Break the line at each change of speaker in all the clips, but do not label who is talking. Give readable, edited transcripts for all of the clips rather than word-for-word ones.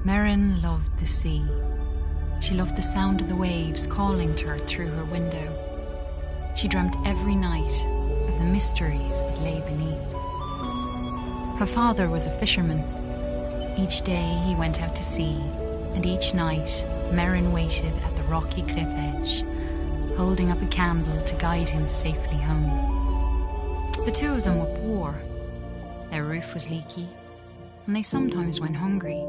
Merrin loved the sea. She loved the sound of the waves calling to her through her window. She dreamt every night of the mysteries that lay beneath. Her father was a fisherman. Each day he went out to sea, and each night Merrin waited at the rocky cliff edge, holding up a candle to guide him safely home. The two of them were poor. Their roof was leaky, and they sometimes went hungry.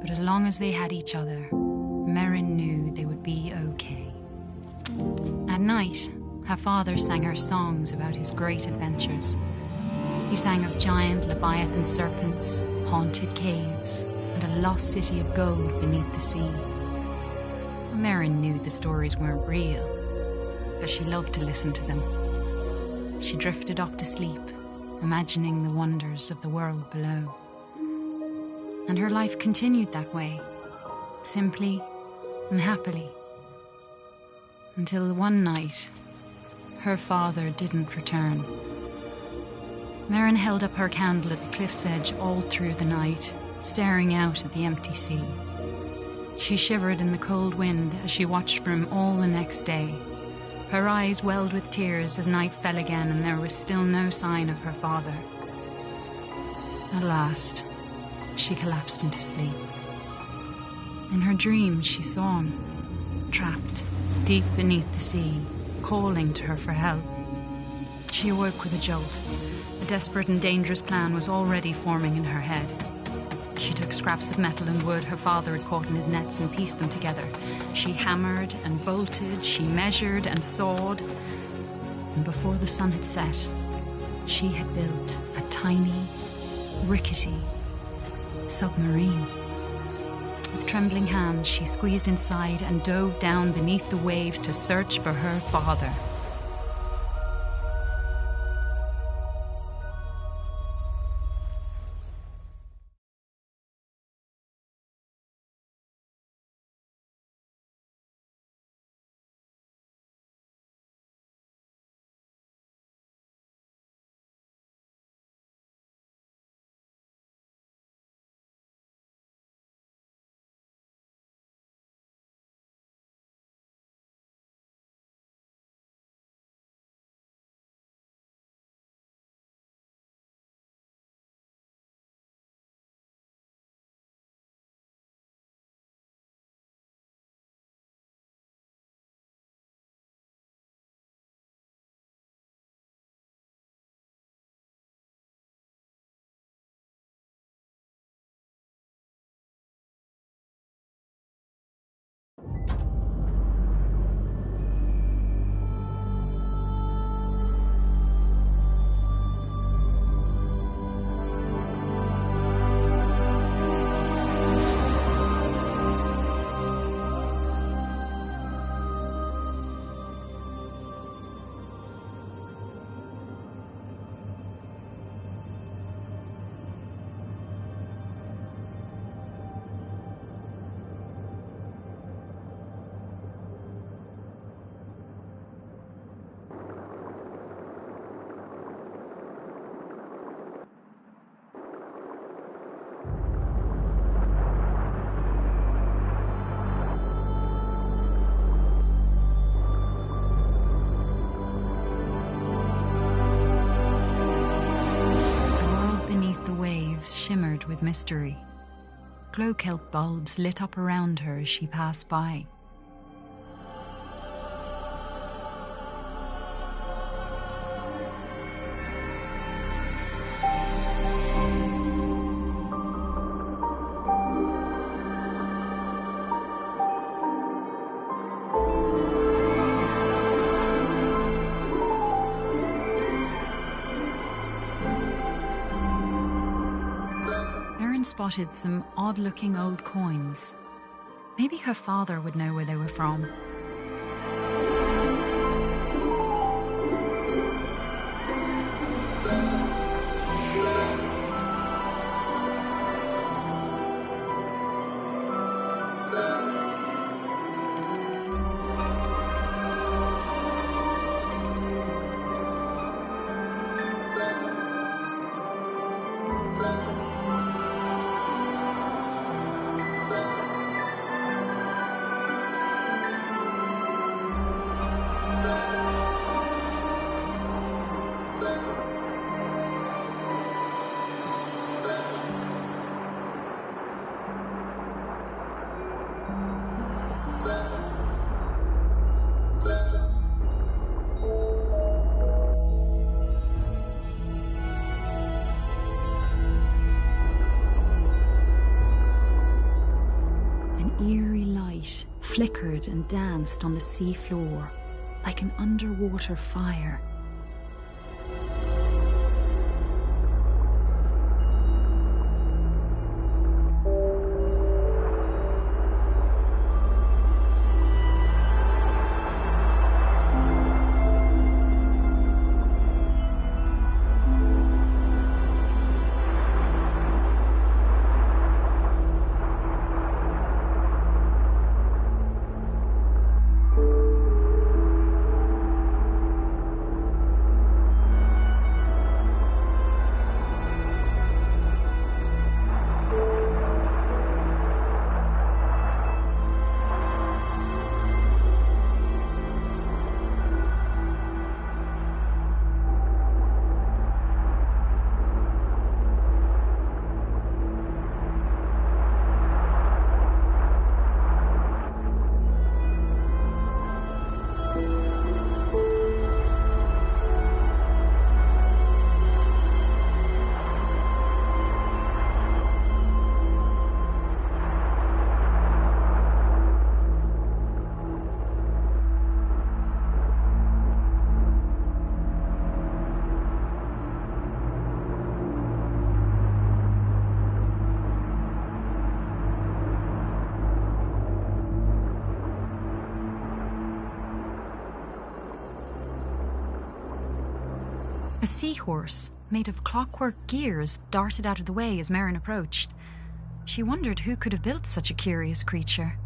But as long as they had each other, Merrin knew they would be okay. At night, her father sang her songs about his great adventures. He sang of giant leviathan serpents, haunted caves, and a lost city of gold beneath the sea. Merrin knew the stories weren't real, but she loved to listen to them. She drifted off to sleep, imagining the wonders of the world below. And her life continued that way, simply and happily, until one night, her father didn't return. Merrin held up her candle at the cliff's edge all through the night, staring out at the empty sea. She shivered in the cold wind as she watched for him all the next day. Her eyes welled with tears as night fell again and there was still no sign of her father. At last, she collapsed into sleep. In her dreams, she saw him, trapped deep beneath the sea, calling to her for help. She awoke with a jolt. A desperate and dangerous plan was already forming in her head. She took scraps of metal and wood her father had caught in his nets and pieced them together. She hammered and bolted, she measured and sawed. And before the sun had set, she had built a tiny, rickety submarine. With trembling hands, she squeezed inside and dove down beneath the waves to search for her father. Shimmered with mystery. Glow-kelp bulbs lit up around her as she passed by. Spotted some odd-looking old coins. Maybe her father would know where they were from. flickered and danced on the sea floor like an underwater fire. A seahorse, made of clockwork gears, darted out of the way as Merrin approached. She wondered who could have built such a curious creature.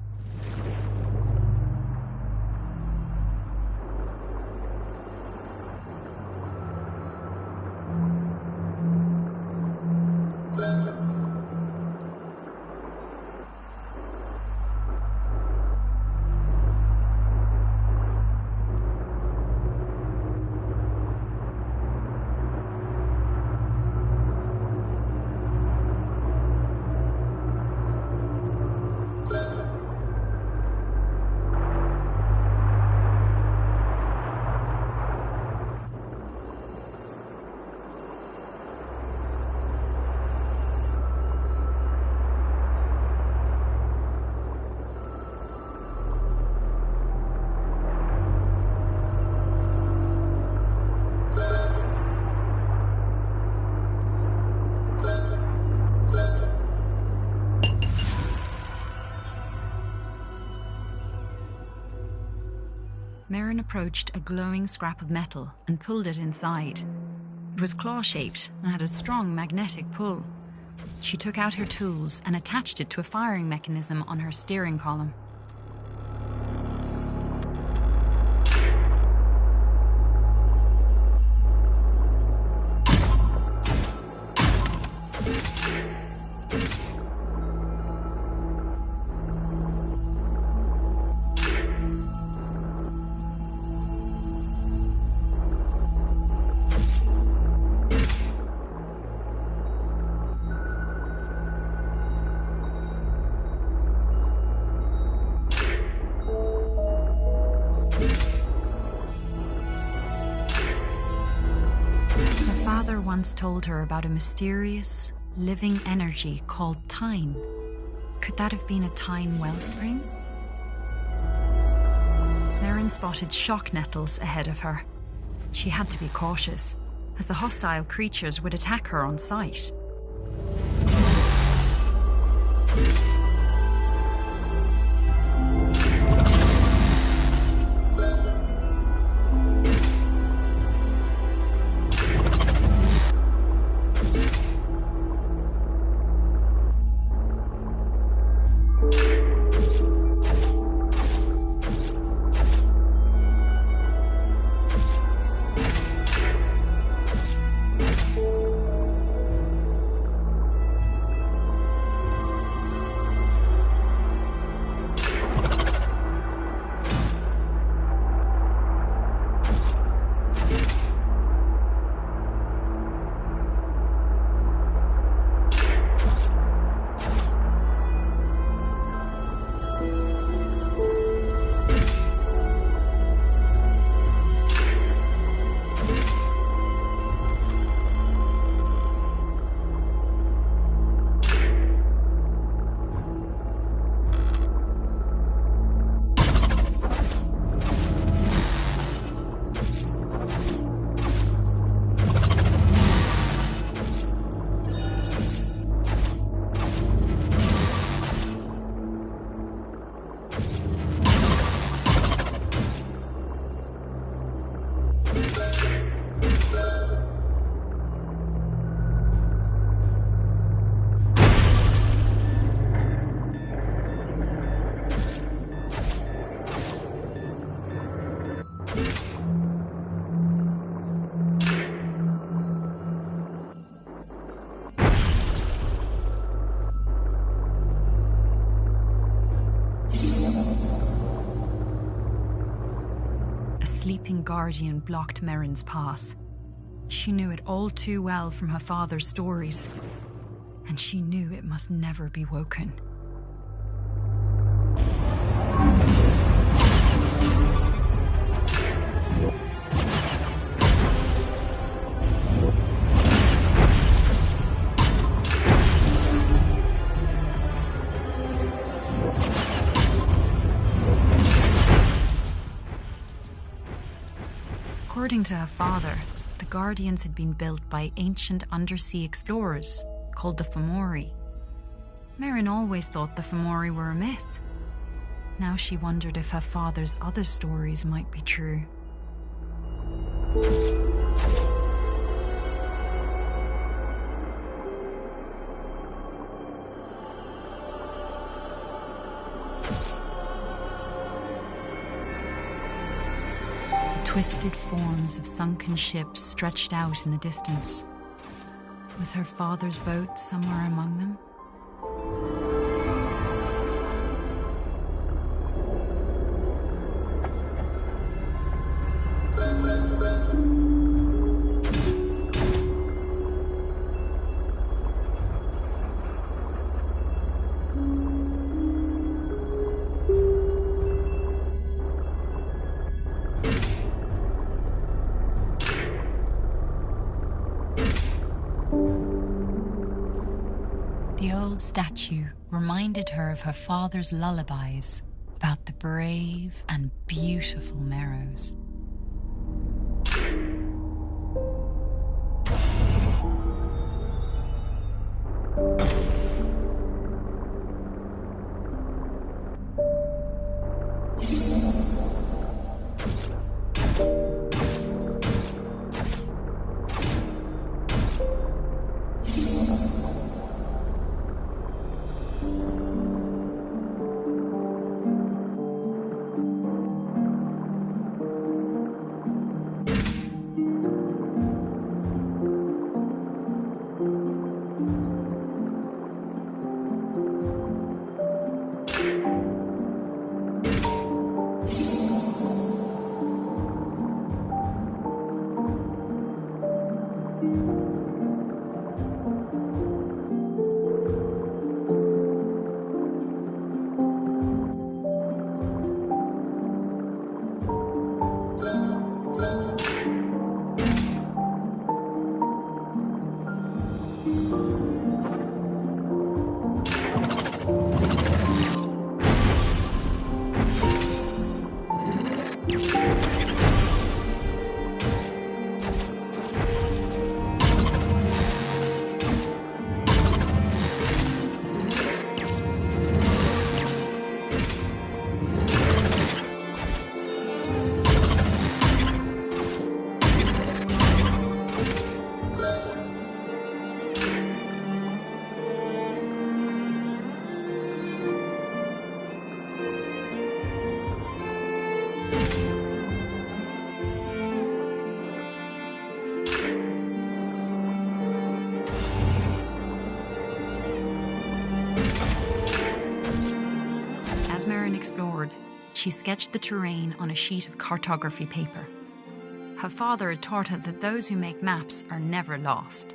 Merrin approached a glowing scrap of metal and pulled it inside. It was claw-shaped and had a strong magnetic pull. She took out her tools and attached it to a firing mechanism on her steering column. Once told her about a mysterious, living energy called time. Could that have been a time wellspring? Merrin spotted shock nettles ahead of her. She had to be cautious, as the hostile creatures would attack her on sight. A sleeping guardian blocked Merrin's path. She knew it all too well from her father's stories, and she knew it must never be woken. According to her father, the Guardians had been built by ancient undersea explorers called the Fomori. Merrin always thought the Fomori were a myth. Now she wondered if her father's other stories might be true. Twisted forms of sunken ships stretched out in the distance. Was her father's boat somewhere among them? The old statue reminded her of her father's lullabies about the brave and beautiful Merrows. Merrin explored, she sketched the terrain on a sheet of cartography paper. Her father had taught her that those who make maps are never lost.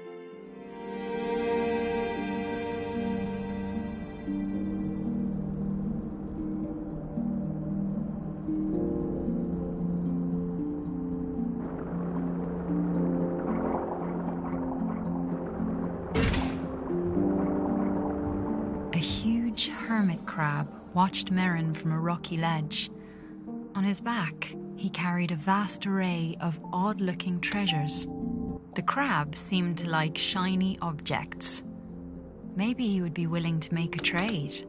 A huge hermit crab watched Merrin from a rocky ledge. On his back, he carried a vast array of odd-looking treasures. The crab seemed to like shiny objects. Maybe he would be willing to make a trade.